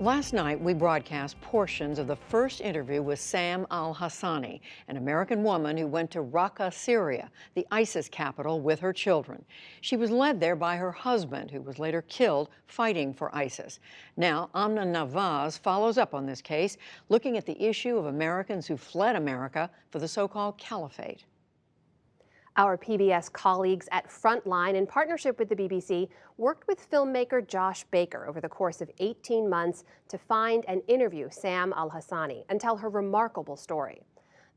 Last night, we broadcast portions of the first interview with Sam al-Hassani, an American woman who went to Raqqa, Syria, the ISIS capital, with her children. She was led there by her husband, who was later killed fighting for ISIS. Now, Amna Nawaz follows up on this case, looking at the issue of Americans who fled America for the so-called caliphate. Our PBS colleagues at Frontline, in partnership with the BBC, worked with filmmaker Josh Baker over the course of 18 months to find and interview Sam al-Hassani and tell her remarkable story.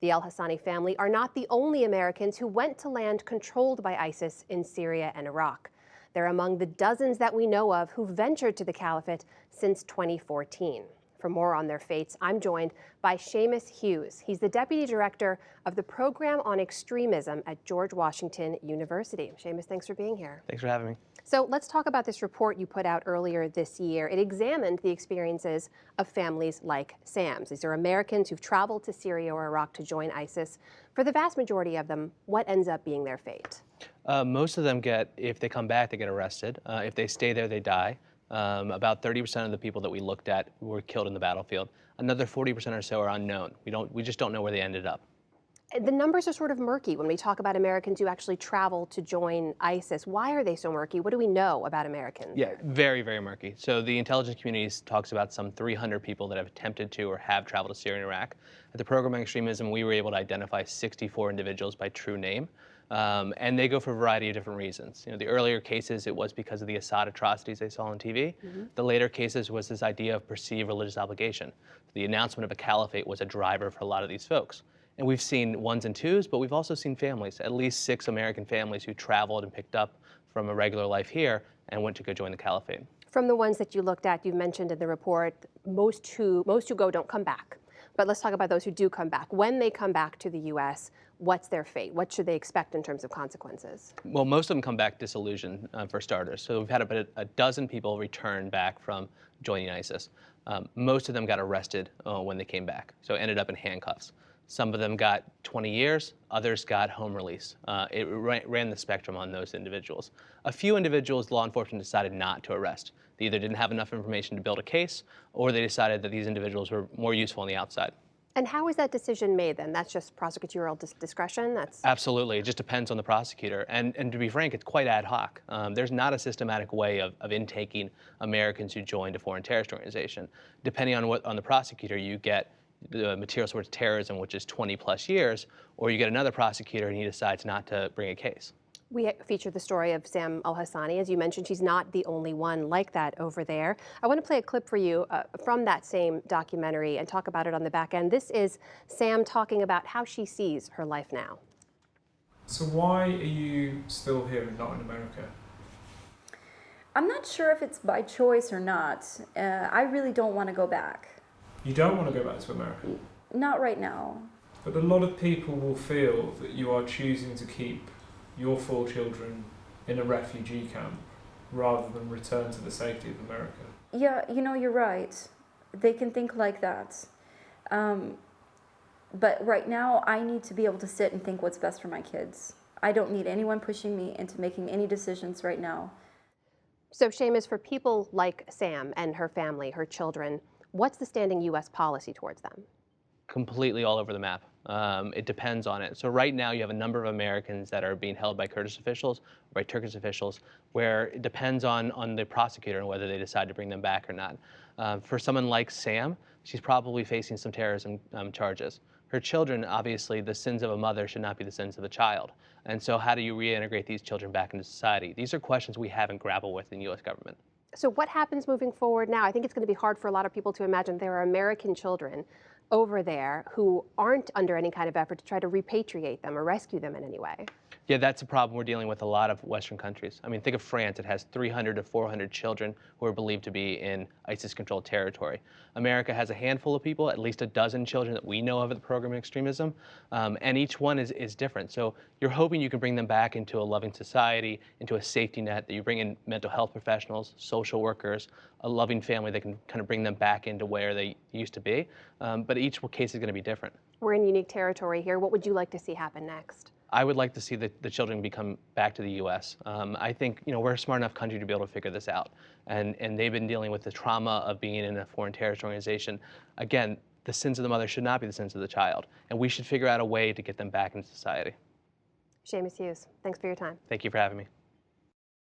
The al-Hassani family are not the only Americans who went to land controlled by ISIS in Syria and Iraq. They're among the dozens that we know of who ventured to the caliphate since 2014. For more on their fates, I'm joined by Seamus Hughes. He's the Deputy Director of the Program on Extremism at George Washington University. Seamus, thanks for being here. Thanks for having me. So let's talk about this report you put out earlier this year. It examined the experiences of families like Sam's. These are Americans who've traveled to Syria or Iraq to join ISIS. For the vast majority of them, what ends up being their fate? Most of them if they come back, they get arrested. If they stay there, they die. About 30% of the people that we looked at were killed in the battlefield. Another 40% or so are unknown. We just don't know where they ended up. The numbers are sort of murky when we talk about Americans who actually travel to join ISIS. Why are they so murky? What do we know about Americans? Yeah, very, very murky. So the intelligence community talks about some 300 people that have attempted to or have traveled to Syria and Iraq. At the Program on Extremism, we were able to identify 64 individuals by true name. And they go for a variety of different reasons. The earlier cases, it was because of the Assad atrocities they saw on TV. The later cases was this idea of perceived religious obligation. The announcement of a caliphate was a driver for a lot of these folks. And we've seen ones and twos, but we've also seen families, at least 6 American families who traveled and picked up from a regular life here and went to go join the caliphate. From the ones that you looked at, you mentioned in the report, most who go don't come back. But let's talk about those who do come back. When they come back to the U.S., what's their fate? What should they expect in terms of consequences? Well, most of them come back disillusioned, for starters. So we've had about a dozen people return back from joining ISIS. Most of them got arrested when they came back, so ended up in handcuffs. Some of them got 20 years, others got home release. It ran the spectrum on those individuals. A few individuals, law enforcement decided not to arrest. They either didn't have enough information to build a case, or they decided that these individuals were more useful on the outside. And how is that decision made then? That's just prosecutorial discretion? Absolutely. It just depends on the prosecutor. And to be frank, it's quite ad hoc. There's not a systematic way of intaking Americans who joined a foreign terrorist organization. Depending on the prosecutor, you get the material towards terrorism, which is 20 plus years, or you get another prosecutor and he decides not to bring a case. We featured the story of Sam al-Hassani. As you mentioned, she's not the only one like that over there. I want to play a clip for you from that same documentary and talk about it on the back end. This is Sam talking about how she sees her life now. So why are you still here and not in America? I'm not sure if it's by choice or not. I really don't want to go back. You don't want to go back to America? Not right now. But a lot of people will feel that you are choosing to keep your 4 children in a refugee camp rather than return to the safety of America. Yeah, you're right. They can think like that. But right now, I need to be able to sit and think what's best for my kids. I don't need anyone pushing me into making any decisions right now. So, Seamus, for people like Sam and her family, her children, what's the standing U.S. policy towards them? Completely all over the map. It depends on it. So right now you have a number of Americans that are being held by Kurdish officials, by Turkish officials, where it depends on the prosecutor and whether they decide to bring them back or not. For someone like Sam, she's probably facing some terrorism charges. Her children, obviously, the sins of a mother should not be the sins of a child. And so how do you reintegrate these children back into society? These are questions we haven't grappled with in the U.S. government. So what happens moving forward now? I think it's going to be hard for a lot of people to imagine there are American children over there who aren't under any kind of effort to try to repatriate them or rescue them in any way. Yeah, that's a problem we're dealing with a lot of Western countries. I mean, think of France. It has 300 to 400 children who are believed to be in ISIS-controlled territory. America has a handful of people, at least a dozen children that we know of at the Program on Extremism, and each one is different. So you're hoping you can bring them back into a loving society, into a safety net, that you bring in mental health professionals, social workers, a loving family that can kind of bring them back into where they used to be. But each case is going to be different. We're in unique territory here. What would you like to see happen next? I would like to see the children come back to the U.S. I think we're a smart enough country to be able to figure this out, and they've been dealing with the trauma of being in a foreign terrorist organization. Again, the sins of the mother should not be the sins of the child, and we should figure out a way to get them back into society. Seamus Hughes, thanks for your time. Thank you for having me.